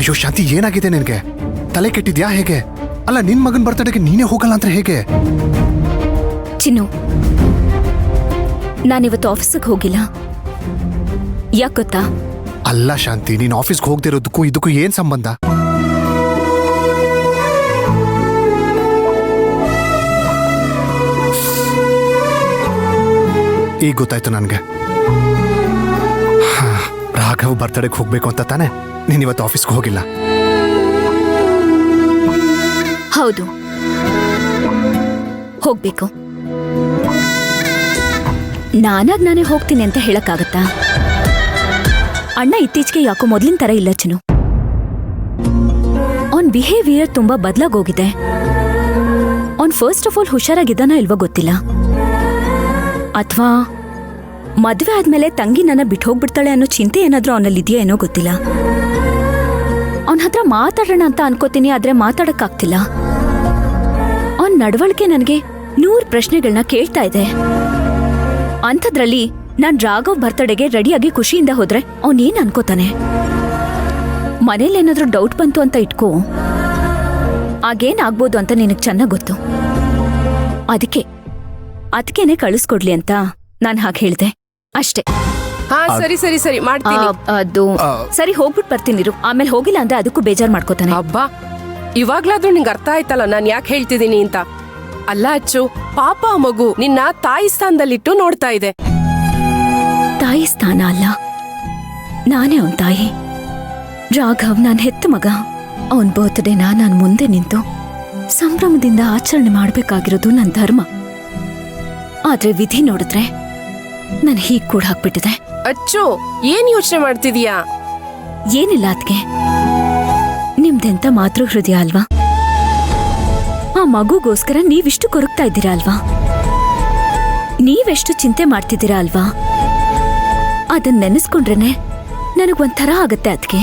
ಅಯ್ಯೋ ಶಾಂತಿ, ಏನಾಗಿದೆ ನಿನಗೆ? ತಲೆ ಕೆಟ್ಟಿದ್ಯಾ ಹೇಗೆ? ಅಲ್ಲ, ನಿನ್ ಮಗನ್ ಬರ್ತಡೆಗೆ ನೀನೇ ಹೋಗಲ್ಲ ಅಂದ್ರೆ ಹೇಗೆ? ಚಿನ್ನು, ನಾನಿವತ್ತು ಆಫೀಸಿಗೆ ಹೋಗಿಲ್ಲ. ಯಾಕೆ ಗೊತ್ತಾ? ಅಲ್ಲ ಶಾಂತಿ, ನೀನ್ ಆಫೀಸ್ಗೆ ಹೋಗ್ದಿರೋದಕ್ಕೂ ಇದಕ್ಕೂ ಏನ್ ಸಂಬಂಧ? ಈಗ ಗೊತ್ತಾಯ್ತು ನನ್ಗೆ. ರಾಘವ್ ಬರ್ತಡೆಗೆ ಹೋಗ್ಬೇಕು ಅಂತ ತಾನೆ ನೀನ್ ಇವತ್ತು ಆಫೀಸ್ಗೆ ಹೋಗಿಲ್ಲ? ಹೌದು, ಹೋಗ್ಬೇಕು. ನಾನೇ ಹೋಗ್ತೀನಿ ಅಂತ ಹೇಳಕ್ಕಾಗತ್ತಾ? ಅಣ್ಣ ಇತ್ತೀಚೆಗೆ ಯಾಕೋ ಮೊದ್ಲಿನ ತರ ಇಲ್ಲ ಚಿನ್ನು. ಅವನ್ ಬಿಹೇವಿಯರ್ ತುಂಬಾ ಬದಲಾಗೋಗಿದೆ. ಅವನ್ ಫಸ್ಟ್ ಆಫ್ ಆಲ್ ಹುಷಾರಾಗಿದ್ದಾನ ಇಲ್ವೋ ಗೊತ್ತಿಲ್ಲ, ಅಥವಾ ಮದ್ವೆ ಆದ್ಮೇಲೆ ತಂಗಿ ನನ್ನ ಬಿಟ್ಟು ಹೋಗ್ಬಿಡ್ತಾಳೆ ಅನ್ನೋ ಚಿಂತೆ ಏನಾದ್ರೂ ಅವನಲ್ಲಿ ಇದೆಯಾ ಏನೋ ಗೊತ್ತಿಲ್ಲ. ಅವನ ಹತ್ರ ಮಾತಾಡೋಣ ಅಂತ ಅನ್ಕೋತೀನಿ, ಆದ್ರೆ ಮಾತಾಡಕ್ಕಾಗ್ತಿಲ್ಲ. ಅವನ್ ನಡವಳಿಕೆ ನನಗೆ 100 ಪ್ರಶ್ನೆಗಳನ್ನ ಕೇಳ್ತಾ ಇದೆ. ಅಂಥದ್ರಲ್ಲಿ ನಾನ್ ರಾಘವ್ ಬರ್ತಡೆಗೆ ರೆಡಿಯಾಗಿ ಖುಷಿಯಿಂದ ಹೋದ್ರೆ ಅವನೇನ್ ಅನ್ಕೋತಾನೆ? ಮನೇಲೇನಾದ್ರೂ ಡೌಟ್ ಬಂತು ಅಂತ ಇಟ್ಕೋ, ಆಗೇನಾಗ್ಬೋದು ಅಂತ ನಿನಗ್ ಚೆನ್ನಾಗ್ ಗೊತ್ತು. ಅದಕ್ಕೇನೆ ಕಳಿಸ್ಕೊಡ್ಲಿ ಅಂತ ನಾನ್ ಹಾಗೆ ಹೇಳ್ದೆ ಅಷ್ಟೇ. ಸರಿ ಸರಿ ಸರಿ ಮಾಡ್ತೀನಿ. ಅದು ಸರಿ, ಹೋಗ್ಬಿಟ್ಟು ಬರ್ತೀನಿರು. ಆಮೇಲೆ ಹೋಗಿಲ್ಲ ಅಂದ್ರೆ ಅದಕ್ಕೂ ಬೇಜಾರ್ ಮಾಡ್ಕೋತಾನೆ. ಅಬ್ಬಾ, ಇವಾಗ್ಲಾದ್ರೂ ನಿಂಗೆ ಅರ್ಥ ಆಯ್ತಲ್ಲ ನಾನ್ ಯಾಕೆ ಹೇಳ್ತಿದ್ದೀನಿ ಅಂತ. ಅಲ್ಲ ಅಚ್ಚು, ಪಾಪ ಆ ಮಗು ನಿನ್ನ ತಾಯಿ ಸ್ಥಾನದಲ್ಲಿಟ್ಟು ನೋಡ್ತಾ ಇದೆ. ತಾಯಿ ಸ್ಥಾನ ಅಲ್ಲ, ನಾನೇ ಅವನ್ ತಾಯಿ. ರಾಘವ್ ನಾನ್ ಹೆತ್ತ ಮಗ. ಅವನ್ ಬರ್ತ್ಡೇನ ನಾನ್ ಮುಂದೆ ನಿಂತು ಸಂಭ್ರಮದಿಂದ ಆಚರಣೆ ಮಾಡ್ಬೇಕಾಗಿರೋದು ನನ್ ಧರ್ಮ. ಆದ್ರೆ ವಿಧಿ ನೋಡಿದ್ರೆ ನನ್ ಹೀಗ್ ಕೂಡ ಹಾಕ್ಬಿಟ್ಟಿದೆ. ಅಚ್ಚು, ಏನ್ ಯೋಚನೆ ಮಾಡ್ತಿದೀಯಾ? ಏನಿಲ್ಲ ಅದ್ಕೆ, ನಿಮ್ದೆಂತ ಮಾತೃ ಹೃದಯ ಅಲ್ವಾ? ಆ ಮಗುಗೋಸ್ಕರ ನೀವಿಷ್ಟು ಕೊರಗ್ತಾ ಇದ್ದೀರಾ ಅಲ್ವಾ? ನೀವೆಷ್ಟು ಚಿಂತೆ ಮಾಡ್ತಿದ್ದೀರಾ ಅಲ್ವಾ? ಅದನ್ನ ನೆನೆಸ್ಕೊಂಡ್ರೇನೆ ನನಗೊಂಥರ ಆಗತ್ತೆ. ಅದ್ಕೆ